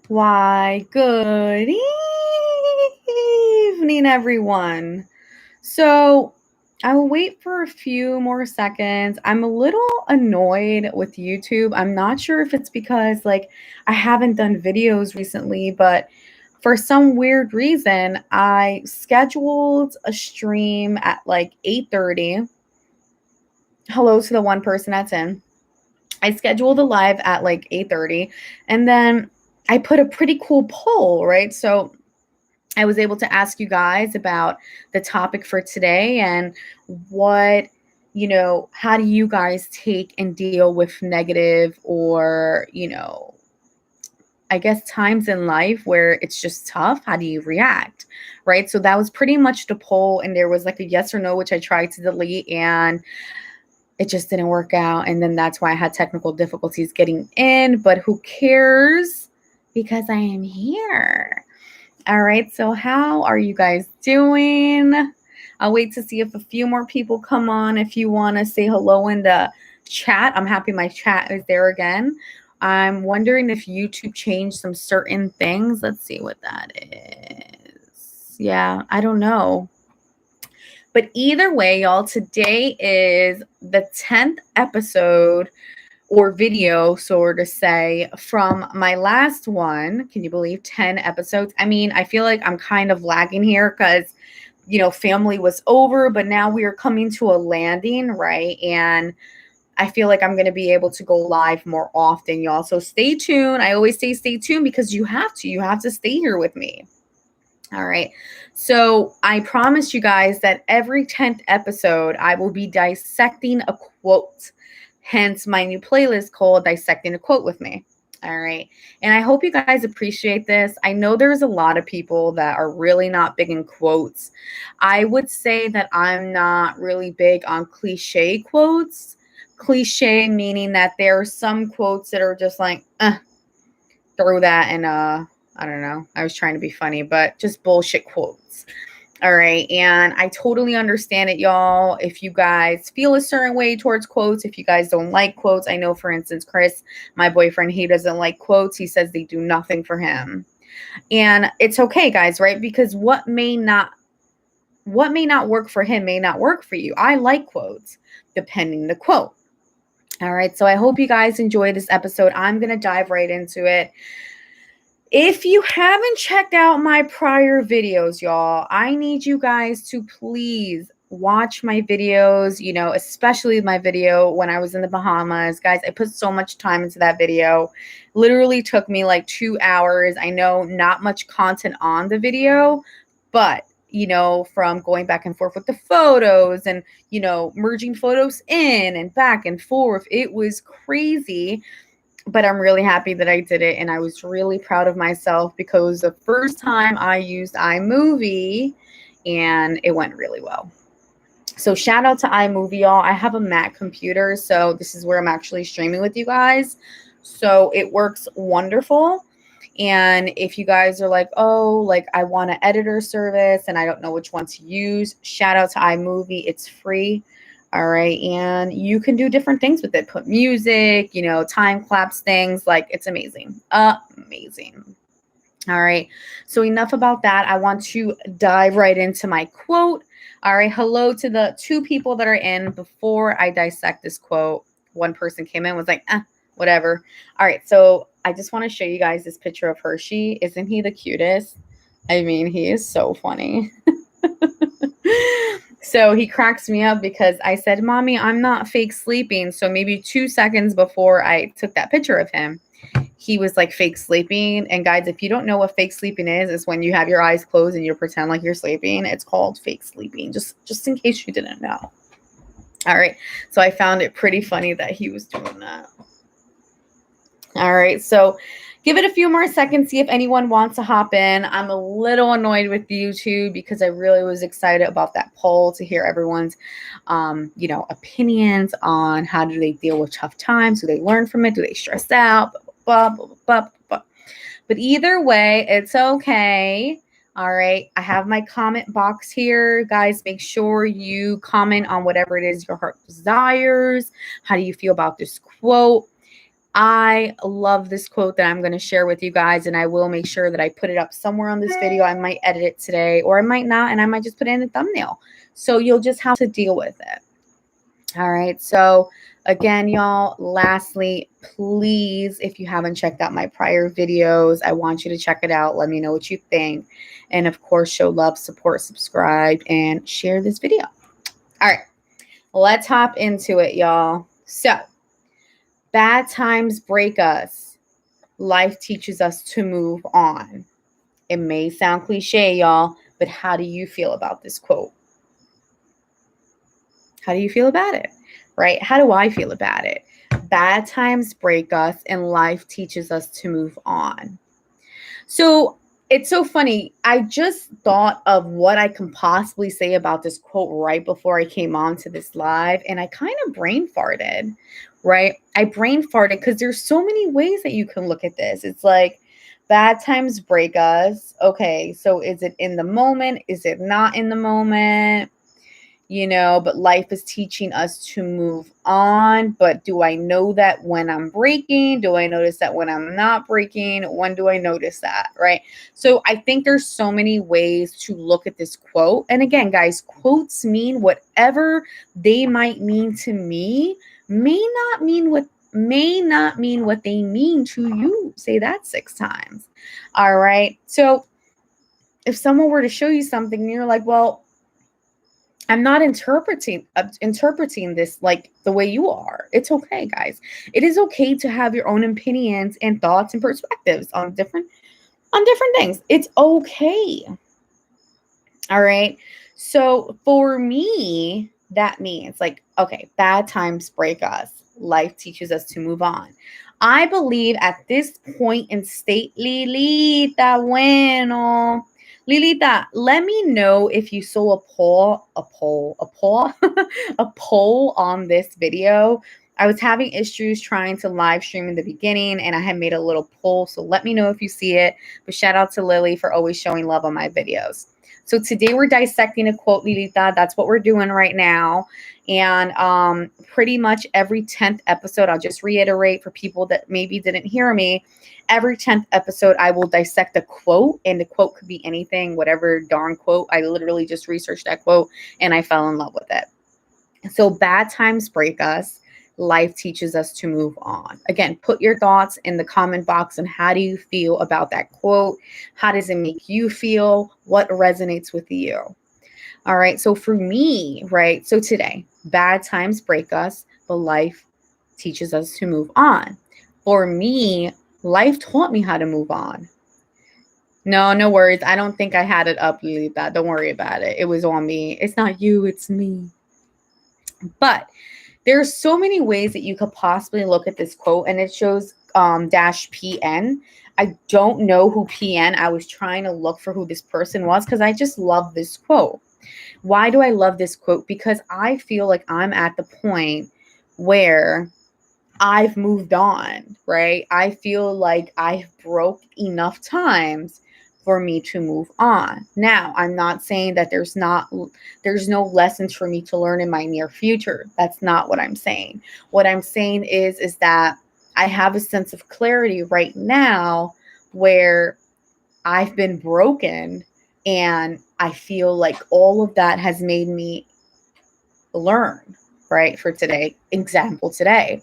Why, good evening, everyone. So I will wait for a few more seconds. I'm a little annoyed with YouTube. I'm not sure if it's because I haven't done videos recently, but for some weird reason, I scheduled a stream at 8:30. Hello to the one person that's in. I scheduled a live at 8:30, and then I put a pretty cool poll, right? So I was able to ask you guys about the topic for today and what, how do you guys take and deal with negative or, I guess times in life where it's just tough? How do you react? Right. So that was pretty much the poll. And there was a yes or no, which I tried to delete, and it just didn't work out. And then that's why I had technical difficulties getting in. But who cares? Because I am here. All right, so how are you guys doing? I'll wait to see if a few more people come on. If you want to say hello in the chat, I'm happy my chat is there again. I'm wondering if YouTube changed some certain things. Let's see what that is. Yeah, I don't know. But either way, y'all, today is the 10th episode or video, so to say, from my last one. Can you believe 10 episodes? I mean, I feel like I'm kind of lagging here because, family was over, but now we are coming to a landing, right? And I feel like I'm going to be able to go live more often, y'all. So stay tuned. I always say stay tuned because you have to stay here with me. All right. So I promise you guys that every 10th episode, I will be dissecting a quote. Hence my new playlist called Dissecting a Quote with Me. All right. And I hope you guys appreciate this. I know there's a lot of people that are really not big in quotes. I would say that I'm not really big on cliche quotes. Cliche meaning that there are some quotes that are just throw that in I don't know. I was trying to be funny, but just bullshit quotes. All right. And I totally understand it, y'all. If you guys feel a certain way towards quotes, if you guys don't like quotes, I know, for instance, Chris, my boyfriend, he doesn't like quotes. He says they do nothing for him. And it's okay, guys, right? Because what may not work for him may not work for you. I like quotes, depending the quote. All right. So I hope you guys enjoy this episode. I'm going to dive right into it. If you haven't checked out my prior videos, y'all, I need you guys to please watch my videos, especially my video when I was in the Bahamas. Guys, I put so much time into that video. Literally took me 2 hours. I know not much content on the video, but from going back and forth with the photos and, merging photos in and back and forth, it was crazy. But I'm really happy that I did it, and I was really proud of myself because the first time I used iMovie, and it went really well. So shout out to iMovie, y'all. I have a Mac computer, so this is where I'm actually streaming with you guys. So it works wonderful. And if you guys are I want an editor service and I don't know which one to use, shout out to iMovie. It's free. All right. And you can do different things with it. Put music, time lapse things. It's amazing. Amazing. All right. So enough about that. I want to dive right into my quote. All right. Hello to the 2 people that are in. Before I dissect this quote, one person came in, was like, whatever. All right. So I just want to show you guys this picture of Hershey. Isn't he the cutest? I mean, he is so funny. So he cracks me up because I said, Mommy, I'm not fake sleeping. So maybe 2 seconds before I took that picture of him, he was fake sleeping. And guys, if you don't know what fake sleeping is, it's when you have your eyes closed and you pretend like you're sleeping. It's called fake sleeping, just in case you didn't know. All right. So I found it pretty funny that he was doing that. All right. So give it a few more seconds, see if anyone wants to hop in. I'm a little annoyed with YouTube because I really was excited about that poll to hear everyone's, opinions on how do they deal with tough times. Do they learn from it? Do they stress out? Blah, blah, blah, blah, blah. But either way, it's okay. All right. I have my comment box here. Guys, make sure you comment on whatever it is your heart desires. How do you feel about this quote? I love this quote that I'm going to share with you guys, and I will make sure that I put it up somewhere on this video. I might edit it today, or I might not, and I might just put it in the thumbnail. So you'll just have to deal with it. All right. So again, y'all, lastly, please, if you haven't checked out my prior videos, I want you to check it out. Let me know what you think. And of course, show love, support, subscribe, and share this video. All right. Let's hop into it, y'all. So, bad times break us. Life teaches us to move on. It may sound cliche, y'all, but how do you feel about this quote? How do you feel about it? Right? How do I feel about it? Bad times break us and life teaches us to move on. So it's so funny. I just thought of what I can possibly say about this quote right before I came on to this live, and I kind of brain farted, right? I brain farted because there's so many ways that you can look at this. It's like, bad times break us. Okay, so is it in the moment? Is it not in the moment? But life is teaching us to move on. But do I know that when I'm breaking? Do I notice that when I'm not breaking? When do I notice that? Right. So I think there's so many ways to look at this quote. And again, guys, quotes mean whatever they might mean to me, may not mean what they mean to you. Say that 6 times. All right. So if someone were to show you something and you're like, well, I'm not interpreting this like the way you are. It's okay, guys. It is okay to have your own opinions and thoughts and perspectives on different things. It's okay. All right. So for me, that means like, okay, bad times break us. Life teaches us to move on. I believe at this point in state, Lilita, bueno. Lilita, let me know if you saw a poll on this video. I was having issues trying to live stream in the beginning, and I had made a little poll. So let me know if you see it. But shout out to Lily for always showing love on my videos. So today we're dissecting a quote, Lilita. That's what we're doing right now. And pretty much every 10th episode, I'll just reiterate for people that maybe didn't hear me, every 10th episode, I will dissect a quote, and the quote could be anything, whatever darn quote. I literally just researched that quote, and I fell in love with it. So bad times break us. Life teaches us to move on. Again, put your thoughts in the comment box on how do you feel about that quote? How does it make you feel? What resonates with you? All right. So for me, right. So today, bad times break us, but life teaches us to move on. For me, life taught me how to move on. No worries. I don't think I had it up, Lilita. Don't worry about it. It was on me. It's not you, it's me. But there's so many ways that you could possibly look at this quote, and it shows -PN. I don't know who PN. I was trying to look for who this person was because I just love this quote. Why do I love this quote? Because I feel like I'm at the point where I've moved on, right? I feel like I've broke enough times for me to move on. Now, I'm not saying that there's no lessons for me to learn in my near future. That's not what I'm saying. What I'm saying is that I have a sense of clarity right now where I've been broken, and I feel like all of that has made me learn, right? For today, example today,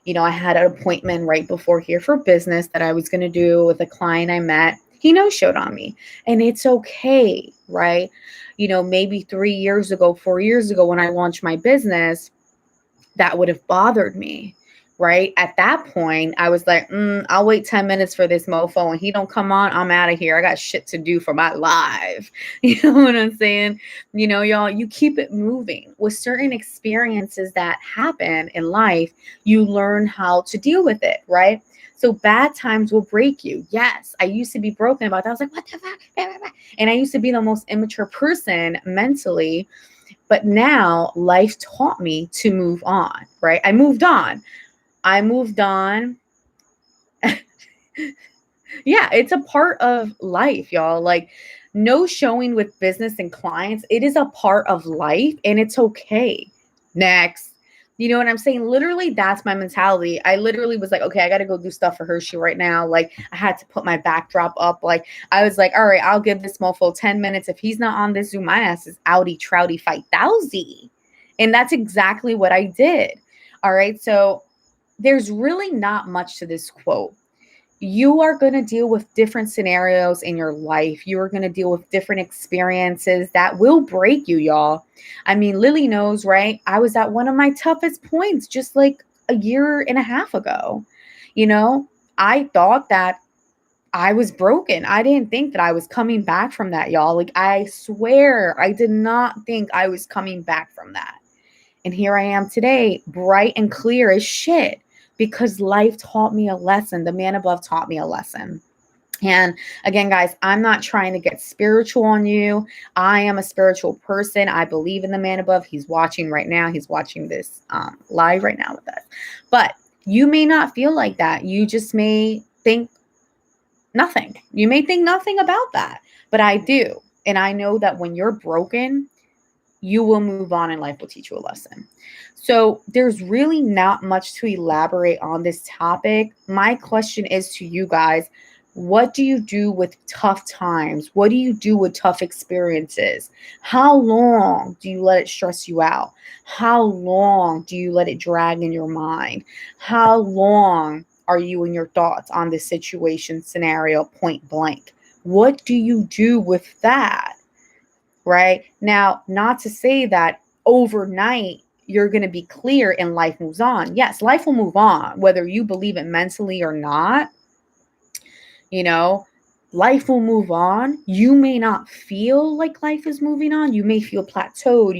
I had an appointment right before here for business that I was going to do with a client I met. He no-showed on me, and it's okay, right? Maybe 3 years ago, 4 years ago, when I launched my business, that would have bothered me, right? At that point, I was like, I'll wait 10 minutes for this mofo, and he don't come on, I'm out of here. I got shit to do for my life. You know what I'm saying? Y'all, you keep it moving. With certain experiences that happen in life, you learn how to deal with it, right? So bad times will break you. Yes, I used to be broken about that. I was like, what the fuck? And I used to be the most immature person mentally. But now life taught me to move on, right? I moved on. Yeah, it's a part of life, y'all. Like, no showing with business and clients. It is a part of life, and it's okay. Next. You know what I'm saying? Literally, that's my mentality. I literally was like, okay, I got to go do stuff for Hershey right now. Like, I had to put my backdrop up. Like, I was like, all right, I'll give this mofo 10 minutes. If he's not on this Zoom, my ass is outie, trouty, fight, thousy. And that's exactly what I did. All right. So there's really not much to this quote. You are going to deal with different scenarios in your life. You are going to deal with different experiences that will break you, y'all. I mean, Lily knows, right? I was at one of my toughest points just like a year and a half ago. You know, I thought that I was broken. I didn't think that I was coming back from that, y'all. Like, I swear, I did not think I was coming back from that. And here I am today, bright and clear as shit, because life taught me a lesson. The man above taught me a lesson. And again, guys, I'm not trying to get spiritual on you. I am a spiritual person. I believe in the man above. He's watching right now. He's watching this live right now with us. But you may not feel like that. You just may think nothing. You may think nothing about that. But I do. And I know that when you're broken, you will move on and life will teach you a lesson. So there's really not much to elaborate on this topic. My question is to you guys, what do you do with tough times? What do you do with tough experiences? How long do you let it stress you out? How long do you let it drag in your mind? How long are you in your thoughts on this situation, scenario, point blank? What do you do with that? Right? Now, not to say that overnight you're going to be clear and life moves on. Yes, life will move on, whether you believe it mentally or not. You know, life will move on. You may not feel like life is moving on. You may feel plateaued.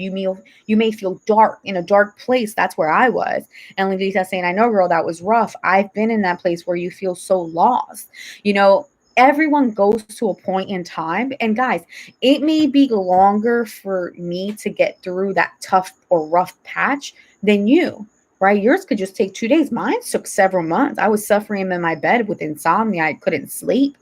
You may feel dark, in a dark place. That's where I was. And Lilita's saying, I know, girl, that was rough. I've been in that place where you feel so lost. You know, everyone goes to a point in time. And guys, it may be longer for me to get through that tough or rough patch than you. Right? Yours could just take 2 days. Mine took several months. I was suffering in my bed with insomnia. I couldn't sleep.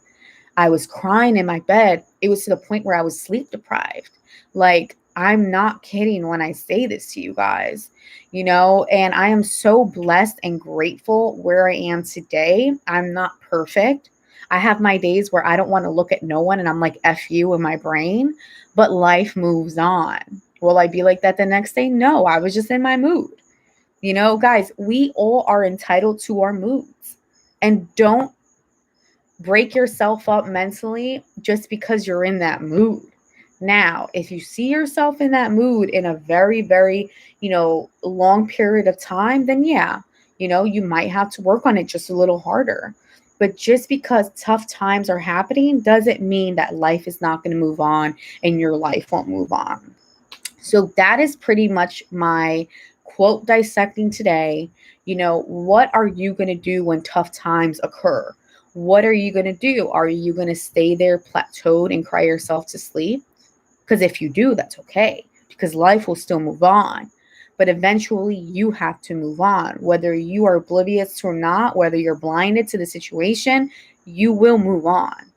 I was crying in my bed. It was to the point where I was sleep deprived. Like, I'm not kidding when I say this to you guys, you know, and I am so blessed and grateful where I am today. I'm not perfect. I have my days where I don't want to look at no one and I'm like, F you in my brain, but life moves on. Will I be like that the next day? No, I was just in my mood. You know, guys, we all are entitled to our moods. And don't break yourself up mentally just because you're in that mood. Now, if you see yourself in that mood in a very, very, long period of time, then yeah, you might have to work on it just a little harder. But just because tough times are happening doesn't mean that life is not going to move on and your life won't move on. So that is pretty much my quote dissecting today. What are you going to do when tough times occur? What are you going to do? Are you going to stay there plateaued and cry yourself to sleep? Because if you do, that's okay, because life will still move on. But eventually you have to move on. Whether you are oblivious or not, whether you're blinded to the situation, you will move on.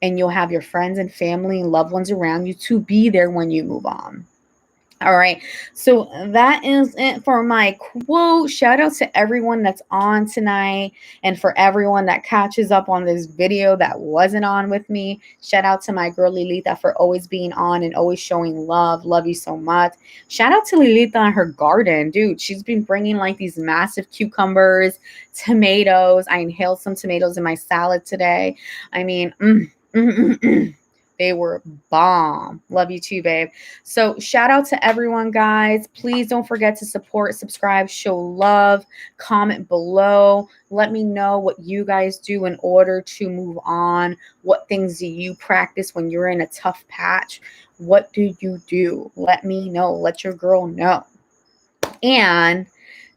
And you'll have your friends and family and loved ones around you to be there when you move on. All right. So that is it for my quote. Shout out to everyone that's on tonight and for everyone that catches up on this video that wasn't on with me. Shout out to my girl Lilita for always being on and always showing love. Love you so much. Shout out to Lilita and her garden. Dude, she's been bringing like these massive cucumbers, tomatoes. I inhaled some tomatoes in my salad today. I mean, they were bomb. Love you too, babe. So shout out to everyone, guys. Please don't forget to support, subscribe, show love, comment below. Let me know what you guys do in order to move on. What things do you practice when you're in a tough patch? What do you do? Let me know. Let your girl know. And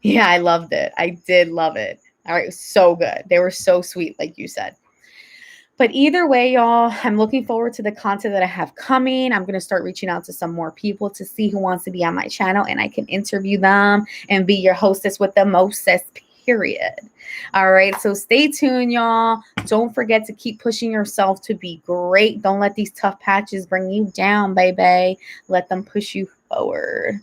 yeah, I loved it. I did love it. All right. It was so good. They were so sweet, like you said. But either way, y'all, I'm looking forward to the content that I have coming. I'm going to start reaching out to some more people to see who wants to be on my channel and I can interview them and be your hostess with the mostest, period. All right. So stay tuned, y'all. Don't forget to keep pushing yourself to be great. Don't let these tough patches bring you down, baby. Let them push you forward.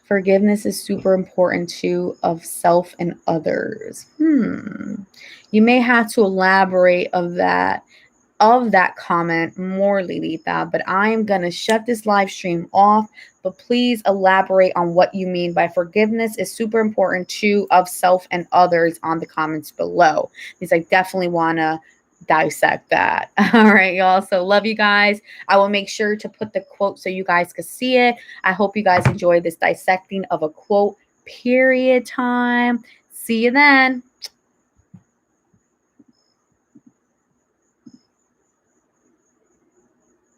Forgiveness is super important too, of self and others. You may have to elaborate of that comment more, Lilita, but I am going to shut this live stream off. But please elaborate on what you mean by forgiveness is super important too, of self and others, on the comments below, because I definitely want to dissect that. All right, y'all. So love you guys. I will make sure to put the quote so you guys can see it. I hope you guys enjoy this dissecting of a quote period time. See you then.